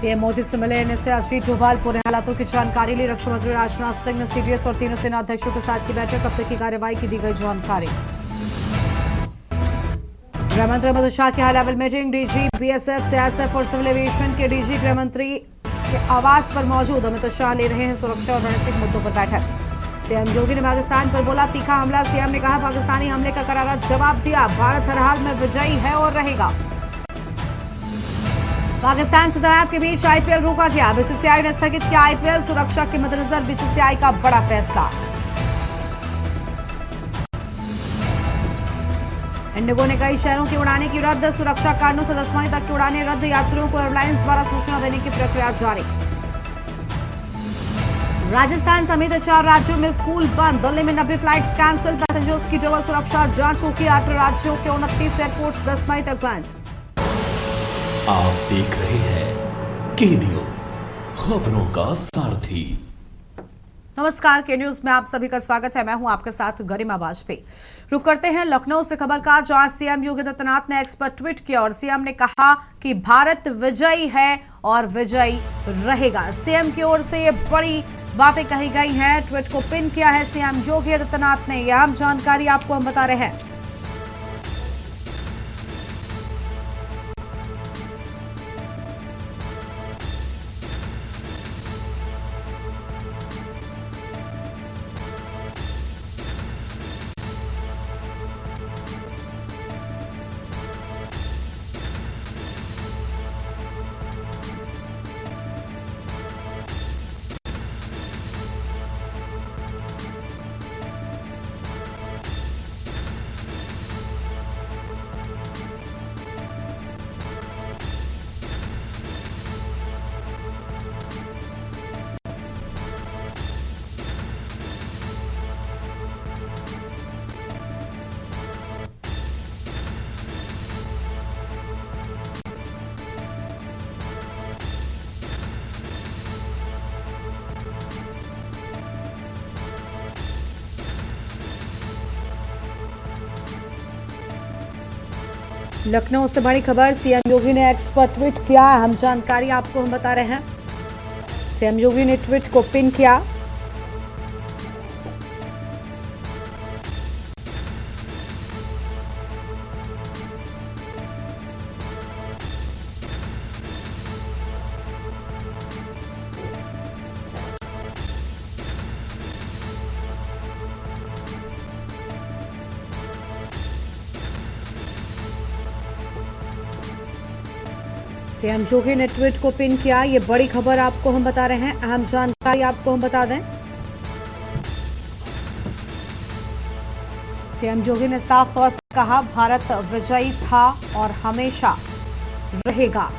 PM Modi से मिले NSA Ajit Doval. पूरे हालातों की जानकारी ली। रक्षा मंत्री राजनाथ सिंह ने सीडीएस और तीनों सेना अध्यक्षों के साथ की बैठक। अब तक की कार्रवाई की दी गई जानकारी। गृह मंत्री अमित शाह की high level meeting. DG BSF, CISF और सिविल एविएशन के डीजी गृह मंत्री के आवास पर मौजूद। अमित शाह ले रहे हैं सुरक्षा और रणनीतिक मुद्दों पर बैठक। सीएम योगी ने पाकिस्तान पर बोला तीखा हमला। सीएम ने कहा पाकिस्तानी हमले का करारा जवाब दिया। भारत हर हाल में विजयी है और रहेगा। पाकिस्तान से तनाव के बीच आईपीएल रोका गया। बीसीसीआई ने स्थगित किया आईपीएल। सुरक्षा के मद्देनजर बीसीसीआई का बड़ा फैसला। इंडिगो ने कई शहरों की उड़ानें की रद्द। सुरक्षा कारणों से 10 मई तक की उड़ानें रद्द। यात्रियों को एयरलाइंस द्वारा सूचना देने की प्रक्रिया जारी। राजस्थान समेत 4 राज्यों में स्कूल बंद। दिल्ली में 90 फ्लाइट्स कैंसिल। पैसेंजर्स की डबल सुरक्षा जांच होगी। 8 राज्यों के 29 एयरपोर्ट्स 10 मई तक बंद। आप देख रहे हैं के न्यूज, खबरों का सारथी। नमस्कार, के न्यूज में आप सभी का स्वागत है। मैं हूं आपके साथ गरिमा वाजपेयी। रुक करते हैं लखनऊ से खबर का, जहां सीएम योगी आदित्यनाथ ने एक्स पर ट्वीट किया और सीएम ने कहा कि भारत विजयी है और विजयी रहेगा। सीएम की ओर से ये बड़ी बातें कही गई हैं। ट्वीट को पिन किया है सीएम योगी आदित्यनाथ ने। यह अहम जानकारी आपको हम बता रहे हैं। लखनऊ से बड़ी खबर, सीएम योगी ने एक्स पर ट्वीट किया। अहम जानकारी आपको हम बता रहे हैं। सीएम योगी ने ट्वीट को पिन किया। सीएम योगी ने ट्वीट को पिन किया। ये बड़ी खबर आपको हम बता रहे हैं। अहम जानकारी आपको हम बता दें। सीएम योगी ने साफ तौर पर कहा भारत विजयी था और हमेशा रहेगा।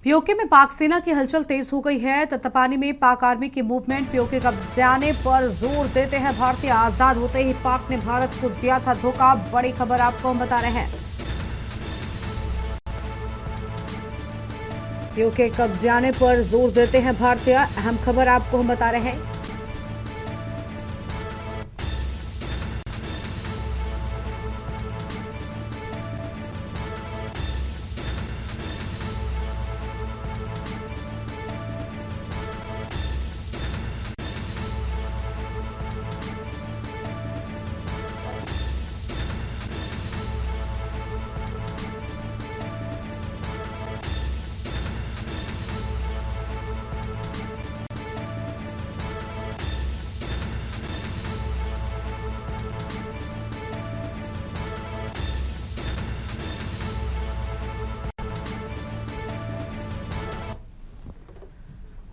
पीओके में पाक सेना की हलचल तेज हो गई है। तत्तापानी में पाक आर्मी की मूवमेंट। पीओके कब्जाने पर जोर देते हैं भारतीय। आजाद होते ही पाक ने भारत को दिया था धोखा। बड़ी खबर आपको हम बता रहे हैं। पीओके कब्जाने पर जोर देते हैं भारतीय। अहम खबर आपको हम बता रहे हैं।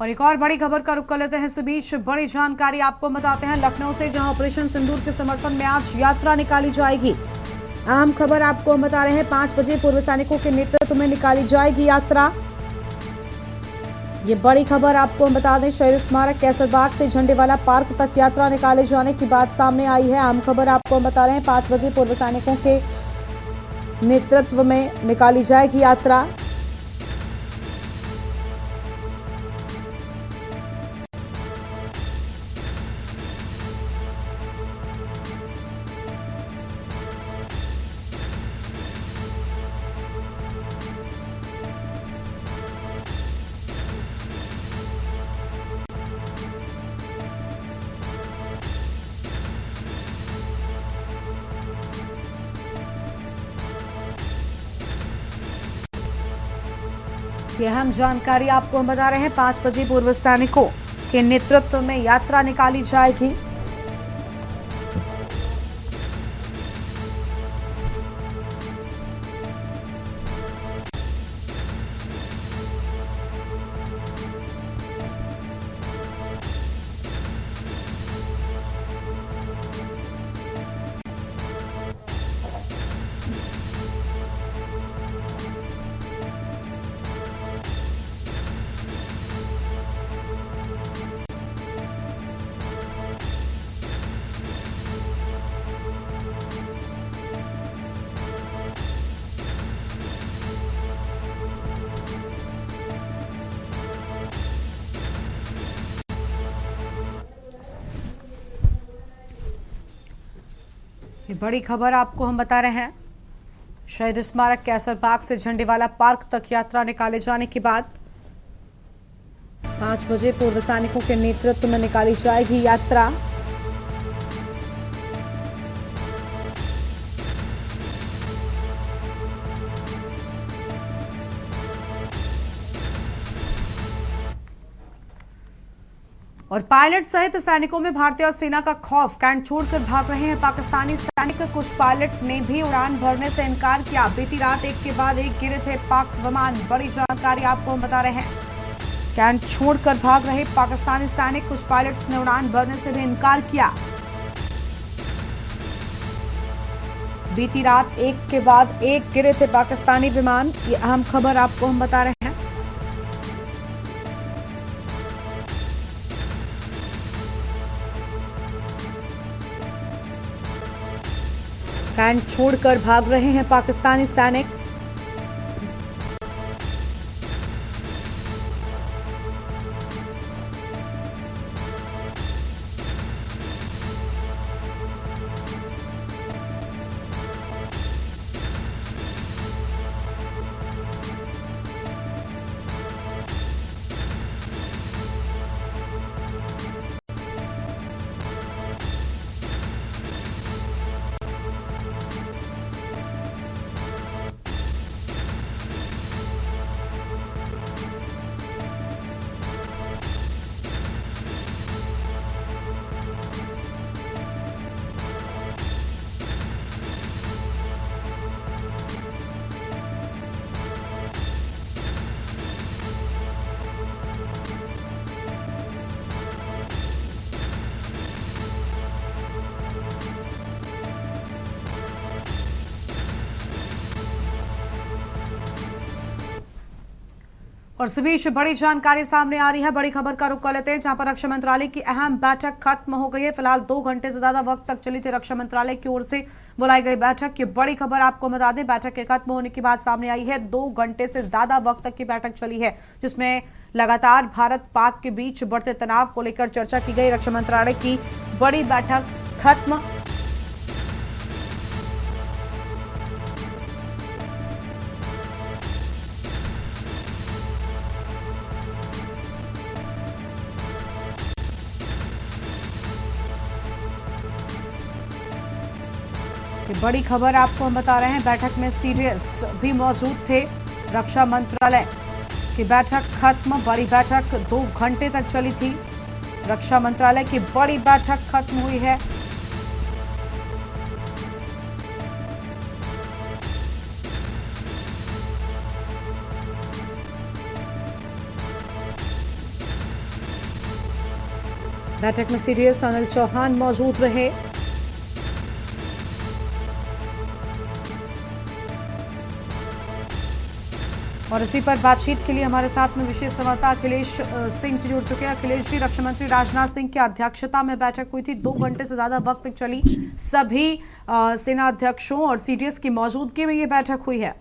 और एक और बड़ी खबर का रुख कर लेते हैं। इस बीच बड़ी जानकारी आपको बताते हैं लखनऊ से, जहां ऑपरेशन सिंदूर के समर्थन में आज यात्रा निकाली जाएगी। अहम खबर आपको हम बता रहे हैं, 5 बजे पूर्व सैनिकों के नेतृत्व में निकाली जाएगी यात्रा। ये बड़ी खबर आपको हम बता दें, शहीद स्मारक कैसरबाग से झंडेवाला पार्क तक यात्रा निकाले जाने की बात सामने आई है। अहम खबर आपको हम बता रहे हैं, 5 बजे पूर्व सैनिकों के नेतृत्व में निकाली जाएगी यात्रा। ये अहम जानकारी आपको हम बता रहे हैं, 5 बजे पूर्व सैनिकों के नेतृत्व में यात्रा निकाली जाएगी। ये बड़ी खबर आपको हम बता रहे हैं, शहीद स्मारक कैसरबाग से झंडेवाला पार्क तक यात्रा निकाले जाने के बाद 5 बजे पूर्व सैनिकों के नेतृत्व में निकाली जाएगी यात्रा। और पायलट सहित सैनिकों में भारतीय सेना का खौफ, कैंट छोड़कर भाग रहे हैं पाकिस्तानी सैनिक। कुछ पायलट ने भी उड़ान भरने से इनकार किया। बीती रात एक के बाद एक गिरे थे पाक विमान। बड़ी जानकारी आपको हम बता रहे हैं, कैंट छोड़कर भाग रहे पाकिस्तानी सैनिक, कुछ पायलट्स ने उड़ान भरने से भी इनकार किया। बीती रात एक के बाद एक गिरे थे पाकिस्तानी विमान। ये अहम खबर आपको हम बता रहे हैं। कैंट छोड़कर भाग रहे हैं पाकिस्तानी सैनिक। और इस बीच बड़ी जानकारी सामने आ रही है, बड़ी खबर का रुख कर लेते हैं, जहां पर रक्षा मंत्रालय की अहम बैठक खत्म हो गई है। फिलहाल 2 घंटे से ज्यादा वक्त तक चली थी रक्षा मंत्रालय की ओर से बुलाई गई बैठक। की बड़ी खबर आपको बता दें, बैठक के खत्म होने की बात सामने आई है। 2 घंटे से ज्यादा वक्त तक की बैठक चली है, जिसमें लगातार भारत पाक के बीच बढ़ते तनाव को लेकर चर्चा की गई। रक्षा मंत्रालय की बड़ी बैठक खत्म। ये बड़ी खबर आपको हम बता रहे हैं, बैठक में सीडीएस भी मौजूद थे। रक्षा मंत्रालय की बैठक खत्म। बड़ी बैठक 2 घंटे तक चली थी। रक्षा मंत्रालय की बड़ी बैठक खत्म हुई है। बैठक में सीडीएस अनिल चौहान मौजूद रहे। और इसी पर बातचीत के लिए हमारे साथ में विशेष संवाददाता अखिलेश सिंह जी जुड़ चुके हैं। अखिलेश जी, रक्षा मंत्री राजनाथ सिंह की अध्यक्षता में बैठक हुई थी, 2 घंटे से ज्यादा वक्त तक चली। सभी सेना अध्यक्षों और सीडीएस की मौजूदगी में ये बैठक हुई है।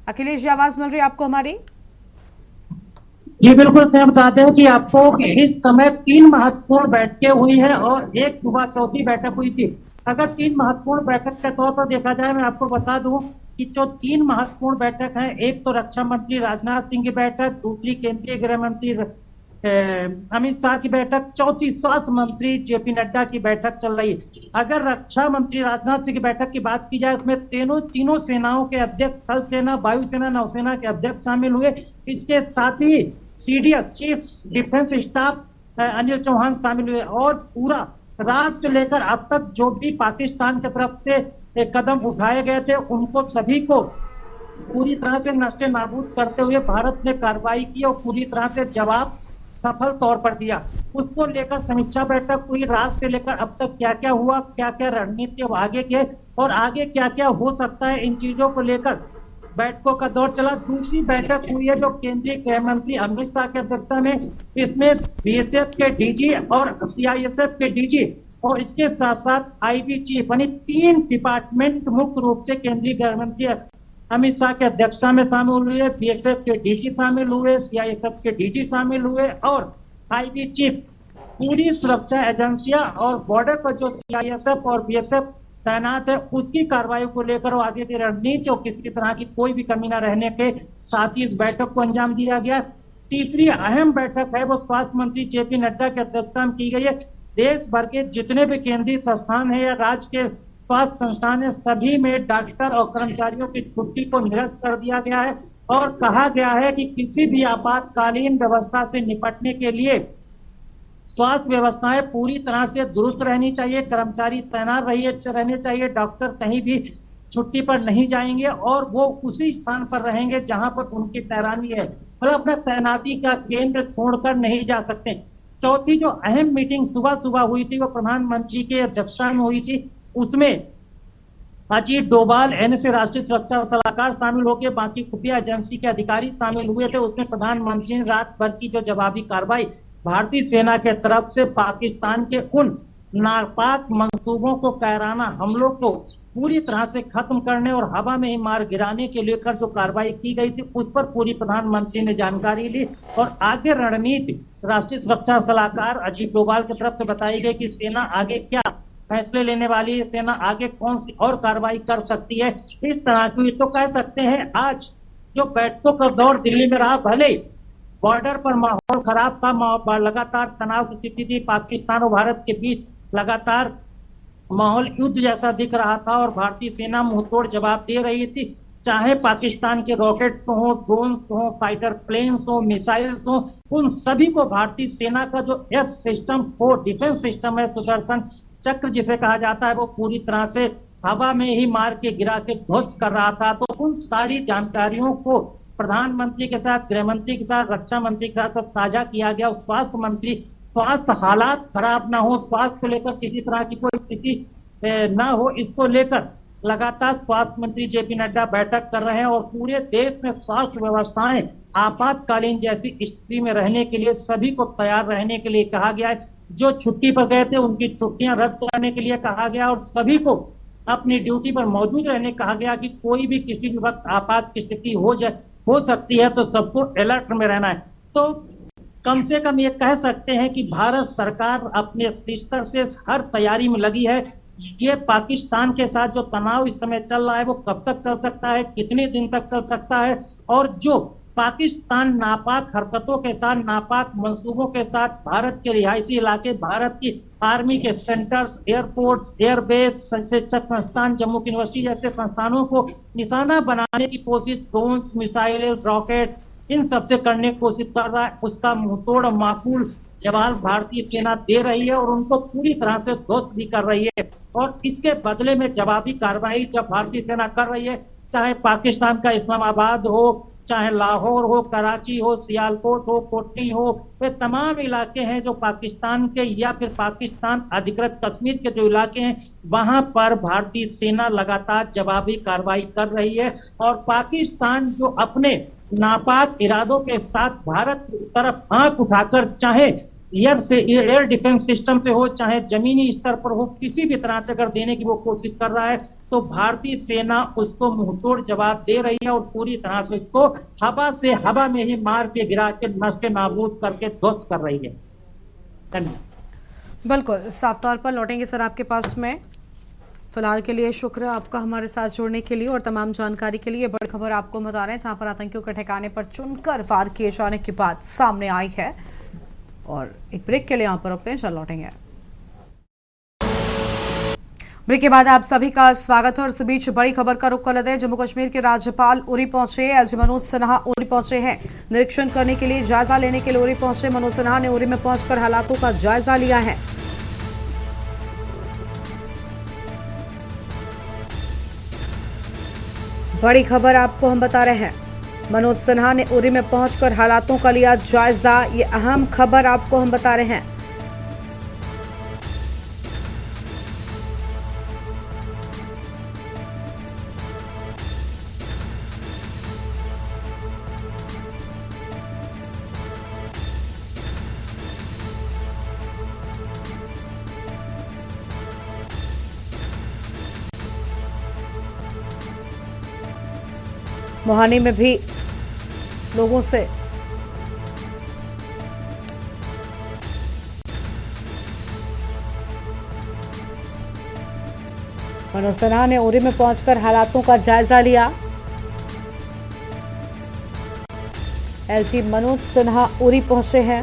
अखिलेश जी, आवाज मिल रही है आपको हमारी? जी बिल्कुल, मैं बता दें कि आपको कि इस समय 3 महत्वपूर्ण बैठकें हुई है और एक सुबह चौथी बैठक हुई थी। अगर 3 महत्वपूर्ण बैठक के तौर पर देखा जाए, मैं आपको बता दूं कि जो 3 महत्वपूर्ण बैठक है, एक तो रक्षा मंत्री राजनाथ सिंह की बैठक, दूसरी केंद्रीय गृह मंत्री अमित शाह की बैठक, चौथी स्वास्थ्य मंत्री जेपी नड्डा की बैठक चल रही है। अगर रक्षा मंत्री राजनाथ सिंह की बैठक की बात की जाए, उसमें तीनों सेनाओं के अध्यक्ष, थल सेना, वायुसेना, नौसेना के अध्यक्ष शामिल हुए। इसके साथ ही CDS chief defence staff Anil Chauhan शामिल हुए और पूरा राष्ट्र से लेकर अब तक जो भी पाकिस्तान की तरफ से कदम उठाए गए थे, उनको सभी को पूरी तरह से नष्ट नाबूद करते हुए भारत ने कार्रवाई की और पूरी तरह से जवाब सफल तौर पर दिया। उसको लेकर समीक्षा बैठक हुई। रात से लेकर अब तक क्या क्या हुआ, क्या क्या रणनीति अब आगे के और आगे क्या क्या हो सकता है, इन चीजों को लेकर बैठकों का दौर चला। दूसरी बैठक हुई है जो केंद्रीय गृह मंत्री अमित शाह की अध्यक्षता में, इसमें बीएसएफ के डीजी और सीआईएसएफ के डीजी और इसके साथ साथ आईबी चीफ, यानी 3 डिपार्टमेंट मुख्य रूप से केंद्रीय गृह मंत्री अमित शाह की अध्यक्षता में शामिल हुए। बीएसएफ के डीजी शामिल हुए, सीआईएसएफ के डीजी शामिल हुए और आईबी चीफ, पूरी सुरक्षा एजेंसियां और बॉर्डर पर जो सीआईएसएफ और बीएसएफ तैनात है, उसकी कार्रवाई को लेकर और आगे की रणनीति और किसी तरह की कोई भी कमी न रहने के साथ ही इस बैठक को अंजाम दिया गया। तीसरी अहम बैठक है वो स्वास्थ्य मंत्री जेपी नड्डा की अध्यक्षता में की गई है। देश भर के जितने भी केंद्रीय संस्थान है या राज्य के स्वास्थ्य संस्थान है, सभी में डॉक्टर और कर्मचारियों की छुट्टी को निरस्त कर दिया गया है और कहा गया है कि किसी भी आपातकालीन व्यवस्था से निपटने के लिए स्वास्थ्य व्यवस्थाएं पूरी तरह से दुरुस्त रहनी चाहिए, कर्मचारी तैनात रहने चाहिए, डॉक्टर कहीं भी छुट्टी पर नहीं जाएंगे और वो उसी स्थान पर रहेंगे जहां पर उनकी तैनाती है, मतलब अपना तैनाती का केंद्र छोड़कर नहीं जा सकते। चौथी जो अहम मीटिंग सुबह सुबह हुई थी वो प्रधानमंत्री की अध्यक्षता में हुई थी। उसमें अजीत डोभाल एनएसए राष्ट्रीय सुरक्षा सलाहकार शामिल होकर बाकी खुफिया एजेंसी के अधिकारी शामिल हुए थे। उसमें प्रधानमंत्री ने रात भर की जो जवाबी कार्रवाई भारतीय सेना के तरफ से पाकिस्तान के उन नापाक मंसूबों को, कायराना हमलों को पूरी तरह से खत्म करने और हवा में ही मार गिराने के लेकर जो कार्रवाई की गई थी, उस पर पूरी प्रधानमंत्री ने जानकारी ली और आगे रणनीति राष्ट्रीय सुरक्षा सलाहकार अजीत डोभाल की तरफ से बताई गई कि सेना आगे क्या फैसले लेने वाली है, सेना आगे कौन सी और कार्रवाई कर सकती है। इस तरह की तो कह सकते हैं आज जो बैठकों का दौर दिल्ली में रहा, भले बॉर्डर पर माहौल खराब था, लगातार तनाव की स्थिति थी, पाकिस्तान और भारत के बीच लगातार माहौल युद्ध जैसा दिख रहा था और भारतीय सेना मुंहतोड़ जवाब दे रही थी, चाहे पाकिस्तान के रॉकेट्स हो, ड्रोन्स हो, फाइटर प्लेन्स हो, मिसाइल्स हो, उन सभी को भारतीय सेना का जो एस सिस्टम हो, डिफेंस सिस्टम है, सुदर्शन चक्र जिसे कहा जाता है, वो पूरी तरह से हवा में ही मार के गिरा के ध्वस्त कर रहा था। तो उन सारी जानकारियों को प्रधानमंत्री के साथ, गृह मंत्री के साथ, रक्षा मंत्री के साथ सब साझा किया गया। स्वास्थ्य मंत्री, स्वास्थ्य हालात खराब ना हो, स्वास्थ्य को लेकर किसी तरह की कोई स्थिति ना हो, इसको लेकर लगातार स्वास्थ्य मंत्री जेपी नड्डा बैठक कर रहे हैं और पूरे देश में स्वास्थ्य व्यवस्थाएं आपातकालीन जैसी स्थिति में रहने के लिए सभी को तैयार रहने के लिए कहा गया है। जो छुट्टी पर गए थे उनकी छुट्टियां रद्द करने के लिए कहा गया और सभी को अपनी ड्यूटी पर मौजूद रहने कहा गया कि कोई भी किसी भी वक्त आपात की स्थिति हो सकती है, तो सबको अलर्ट में रहना है। तो कम से कम ये कह सकते हैं कि भारत सरकार अपने स्तर से हर तैयारी में लगी है। ये पाकिस्तान के साथ जो तनाव इस समय चल रहा है वो कब तक चल सकता है, कितने दिन तक चल सकता है, और जो पाकिस्तान नापाक हरकतों के साथ, नापाक मंसूबों के साथ भारत के रिहायशी इलाके, भारत की आर्मी के सेंटर्स, एयरपोर्ट्स, एयरबेस, शिक्षक संस्थान, जम्मू यूनिवर्सिटी जैसे संस्थानों को निशाना बनाने की कोशिश ड्रोन्स, मिसाइल, रॉकेट्स इन सबसे करने की कोशिश कर रहा है, उसका मुंहतोड़ माकूल जवाब भारतीय सेना दे रही है और उनको पूरी तरह से ध्वस्त भी कर रही है। और इसके बदले में जवाबी कार्रवाई जब भारतीय सेना कर रही है, चाहे पाकिस्तान का इस्लामाबाद हो, चाहे लाहौर हो, कराची हो, सियालकोट हो, कोटनी हो, ये तमाम इलाके हैं जो पाकिस्तान के या फिर पाकिस्तान अधिकृत कश्मीर के जो इलाके हैं, वहां पर भारतीय सेना लगातार जवाबी कार्रवाई कर रही है। और पाकिस्तान जो अपने नापाक इरादों के साथ भारत की तरफ आंख उठाकर, चाहे एयर से, एयर डिफेंस सिस्टम से हो, चाहे जमीनी स्तर पर हो, किसी भी तरह से अगर देने की वो कोशिश कर रहा है, तो भारतीय सेना उसको मुंहतोड़ जवाब दे रही है और पूरी तरह से उसको हवा से हवा में ही मार के गिरा के नष्ट नाबूद करके ध्वस्त कर रही है। धन्यवाद। बिल्कुल, साफ तौर पर लौटेंगे सर आपके पास में। फिलहाल के लिए शुक्र आपका हमारे साथ जुड़ने के लिए और तमाम जानकारी के लिए। बड़ी खबर आपको बता रहे हैं जहां पर आतंकियों के ठिकाने पर चुनकर फायर किए जाने की बात सामने आई है। और एक ब्रेक के लिए यहाँ पर रुकते हैं, चल लौटेंगे। ब्रेक के बाद आप सभी का स्वागत है और इस बीच बड़ी खबर का रुख कर लेते हैं। जम्मू कश्मीर के राज्यपाल उरी पहुंचे। एलजी मनोज सिन्हा उरी पहुंचे हैं निरीक्षण करने के लिए, जायजा लेने के लिए उरी पहुंचे। मनोज सिन्हा ने उरी में पहुंचकर हालातों का जायजा लिया है। बड़ी खबर आपको हम बता रहे हैं, मनोज सिन्हा ने उरी में पहुंचकर हालातों का लिया जायजा। ये अहम खबर आपको हम बता रहे हैं। मोहानी में भी लोगों से मनोज सिन्हा ने उरी में पहुंचकर हालातों का जायजा लिया। एलजी मनोज सिन्हा उरी पहुंचे हैं।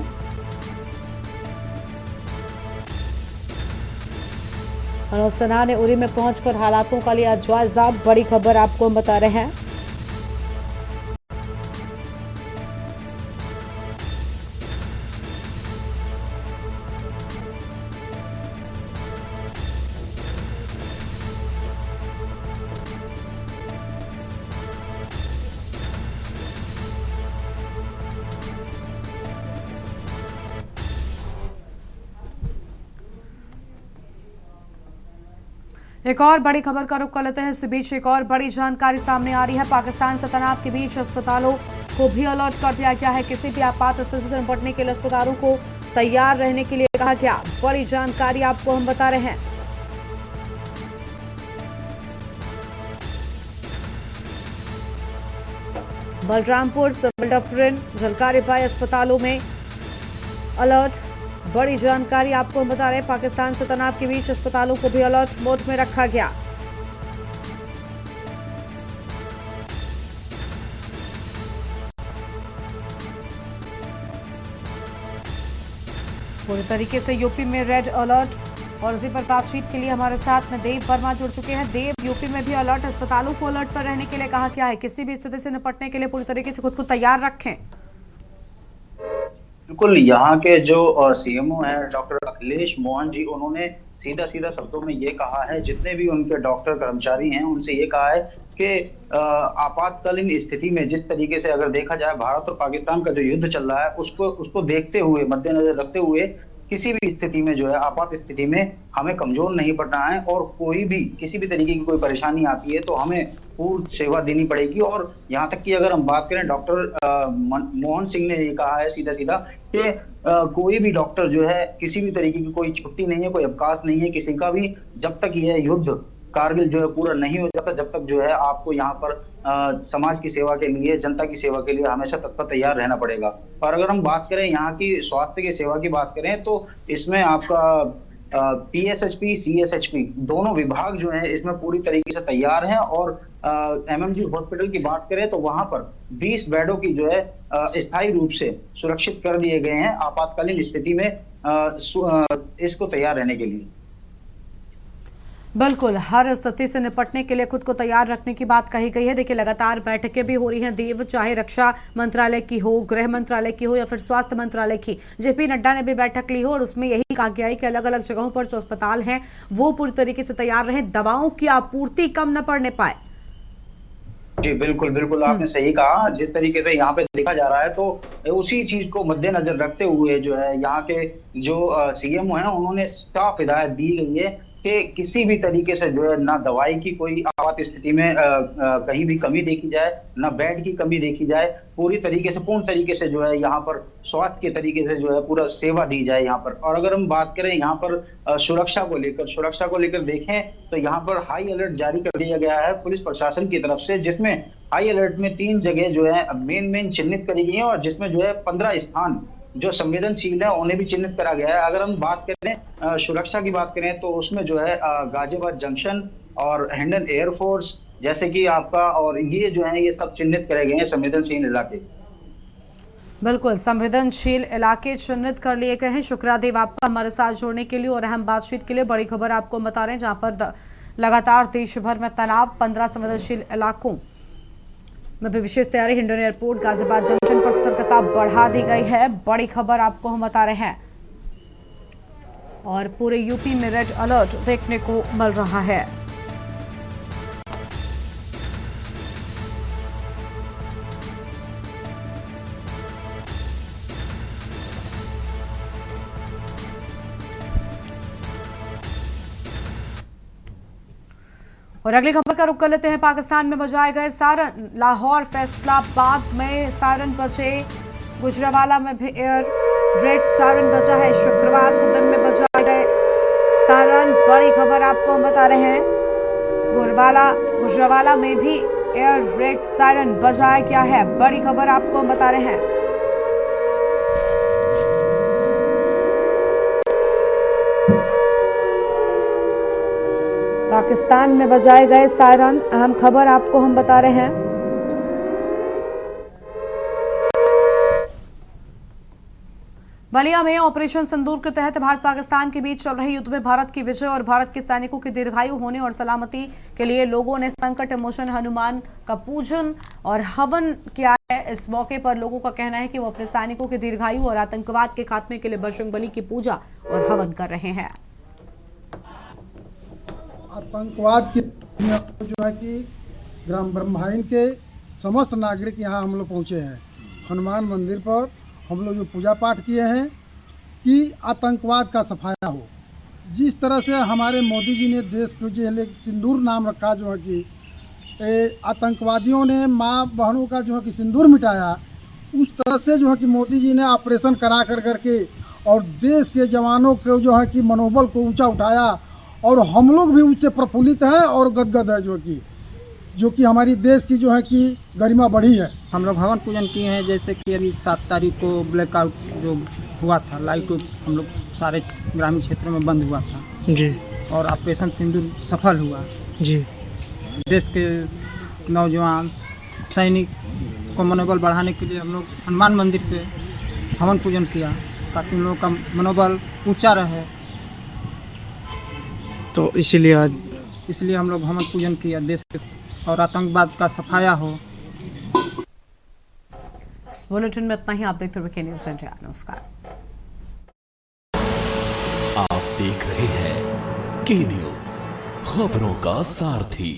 मनोज सिन्हा ने उरी में पहुंचकर हालातों का लिया जायजा। बड़ी खबर आपको हम बता रहे हैं। एक और बड़ी खबर का रुख कर लेते हैं। इस बीच एक और बड़ी जानकारी सामने आ रही है। पाकिस्तान से तनाव के बीच अस्पतालों को भी अलर्ट कर दिया गया है। किसी भी आपात स्थिति से निपटने के लिए अस्पतालों को तैयार रहने के लिए कहा गया। बड़ी जानकारी आपको हम बता रहे हैं। बलरामपुर, सिविल डफरिन, झलकारी बाई अस्पतालों में अलर्ट। बड़ी जानकारी आपको हम बता रहे हैं। पाकिस्तान से तनाव के बीच अस्पतालों को भी अलर्ट मोड में रखा गया। पूरी तरीके से यूपी में रेड अलर्ट। और इसी पर बातचीत के लिए हमारे साथ में देव वर्मा जुड़ चुके हैं। देव, यूपी में भी अलर्ट, अस्पतालों को अलर्ट पर रहने के लिए कहा गया है। किसी भी स्थिति से निपटने के लिए पूरी तरीके से खुद को तैयार रखें। बिल्कुल, यहाँ के जो सीएमओ हैं डॉक्टर अखिलेश मोहन जी, उन्होंने सीधा सीधा शब्दों में ये कहा है, जितने भी उनके डॉक्टर कर्मचारी हैं उनसे ये कहा है कि आपातकालीन स्थिति में जिस तरीके से अगर देखा जाए भारत और पाकिस्तान का जो युद्ध चल रहा है उसको देखते हुए, मद्देनजर रखते हुए किसी भी स्थिति में जो है आपात स्थिति में हमें कमजोर नहीं पड़ना है और कोई भी किसी भी तरीके की कोई परेशानी आती है तो हमें पूर्ण सेवा देनी पड़ेगी। और यहाँ तक कि अगर हम बात करें, डॉक्टर मोहन सिंह ने ये कहा है सीधा सीधा कि कोई भी डॉक्टर जो है किसी भी तरीके की कोई छुट्टी नहीं है, कोई अवकाश नहीं है किसी का भी, जब तक यह युद्ध कारगिल जो है पूरा नहीं हो जाता, जब तक जो है आपको यहाँ पर समाज की सेवा के लिए, जनता की सेवा के लिए हमेशा तत्पर तैयार रहना पड़ेगा। और अगर हम बात करें यहाँ की स्वास्थ्य की सेवा की बात करें तो इसमें आपका पीएसएचपी, सीएसएचपी दोनों विभाग जो हैं इसमें पूरी तरीके से तैयार हैं। और एमएमजी हॉस्पिटल की बात करें तो वहां पर 20 बेडों की जो है स्थायी रूप से सुरक्षित कर दिए गए हैं आपातकालीन स्थिति में इसको तैयार रहने के लिए। बिल्कुल, हर स्थिति से निपटने के लिए खुद को तैयार रखने की बात कही गई है। देखिए, लगातार बैठकें भी हो रही हैं देव, चाहे रक्षा मंत्रालय की हो, गृह मंत्रालय की हो या फिर स्वास्थ्य मंत्रालय की। जेपी नड्डा ने भी बैठक ली हो और उसमें यही कहा गया है कि अलग अलग जगहों पर जो अस्पताल हैं वो पूरी तरीके से तैयार रहें, दवाओं की आपूर्ति कम न पड़ने पाए। जी, बिल्कुल, बिल्कुल आपने सही कहा। जिस तरीके से यहाँ पे देखा जा रहा है तो उसी चीज़ को मद्देनज़र रखते हुए जो है यहाँ के जो सीएम हैं उन्होंने साफ हिदायत दी गई है कि किसी भी तरीके से जो है ना दवाई की कोई आपात स्थिति में कहीं भी कमी देखी जाए, ना बेड की कमी देखी जाए। पूरी तरीके से पूर्ण तरीके से जो है यहाँ पर स्वास्थ्य के तरीके से जो है पूरा सेवा दी जाए यहाँ पर। और अगर हम बात करें यहाँ पर सुरक्षा को लेकर देखें तो यहाँ पर हाई अलर्ट जारी कर दिया गया है पुलिस प्रशासन की तरफ से, जिसमें हाई अलर्ट में 3 जगह जो है मेन चिन्हित करी गई है और जिसमें जो है 15 स्थान जो संवेदनशील है उन्हें भी चिन्हित करा गया है। अगर हम बात करें सुरक्षा की बात करें तो उसमें जो है गाजियाबाद जंक्शन और हिंडन एयरफोर्स जैसे कि आपका और ये जो है ये सब चिन्हित करे गए हैं संवेदनशील इलाके। बिल्कुल, संवेदनशील इलाके चिन्हित कर लिए गए हैं। शुक्रादेव आपका हमारे साथ जुड़ने के लिए और अहम बातचीत के लिए। बड़ी खबर आपको बता रहे हैं जहां पर लगातार देश भर में तनाव, 15 संवेदनशील इलाकों में भी विशेष तैयारी। हिंडन एयरपोर्ट, गाजियाबाद जंक्शन पर सतर्कता बढ़ा दी गई है। बड़ी खबर आपको हम बता रहे हैं और पूरे यूपी में रेड अलर्ट देखने को मिल रहा है। और अगली खबर का रुख कर लेते हैं। पाकिस्तान में बजाए गए सायरन, लाहौर फैसलाबाद में सायरन बजे, गुजरावाला में भी एयर रेड सायरन बजा है। शुक्रवार को दिन में बजाए गए सायरन, बड़ी खबर आपको हम बता रहे हैं। गुजरावाला में भी एयर रेड सायरन बजाया गया है। बड़ी खबर आपको हम बता रहे हैं। पाकिस्तान में बजाए गए सायरन, अहम खबर आपको हम बता रहे हैं। बलिया में ऑपरेशन सिंदूर के तहत भारत पाकिस्तान के बीच चल रहे युद्ध में भारत की विजय और भारत के सैनिकों की दीर्घायु होने और सलामती के लिए लोगों ने संकट मोचन हनुमान का पूजन और हवन किया है। इस मौके पर लोगों का कहना है कि वो अपने सैनिकों की दीर्घायु और आतंकवाद के खात्मे के लिए बजरंगबली की पूजा और हवन कर रहे हैं। आतंकवाद की जो है कि ग्राम ब्रह्माइन के समस्त नागरिक यहाँ हम लोग पहुँचे हैं। हनुमान मंदिर पर हम लोग जो पूजा पाठ किए हैं कि आतंकवाद का सफाया हो। जिस तरह से हमारे मोदी जी ने देश को जो है सिंदूर नाम रखा, जो है कि आतंकवादियों ने माँ बहनों का जो है कि सिंदूर मिटाया, उस तरह से जो है कि मोदी जी ने ऑपरेशन करा करके और देश के जवानों को जो है कि मनोबल को ऊँचा उठाया और हम लोग भी उससे प्रफुल्लित हैं और गदगद है, जो कि हमारी देश की जो है कि गरिमा बढ़ी है। हम लोग हवन पूजन किए हैं। जैसे कि अभी 7 तारीख को ब्लैकआउट जो हुआ था, लाइट हम लोग सारे ग्रामीण क्षेत्रों में बंद हुआ था जी, और ऑपरेशन सिंदूर सफल हुआ जी। देश के नौजवान सैनिक को मनोबल बढ़ाने के लिए हम लोग हनुमान मंदिर पे हवन पूजन किया ताकि उन लोगों का मनोबल ऊंचा रहे। तो इसलिए हम लोग हवन पूजन किया देश के और आतंकवाद का सफाया हो। इस बुलेटिन में इतना ही। आप देखते रहिए न्यूज़ इंडिया। नमस्कार। आप देख रहे हैं के न्यूज़, खबरों का सारथी।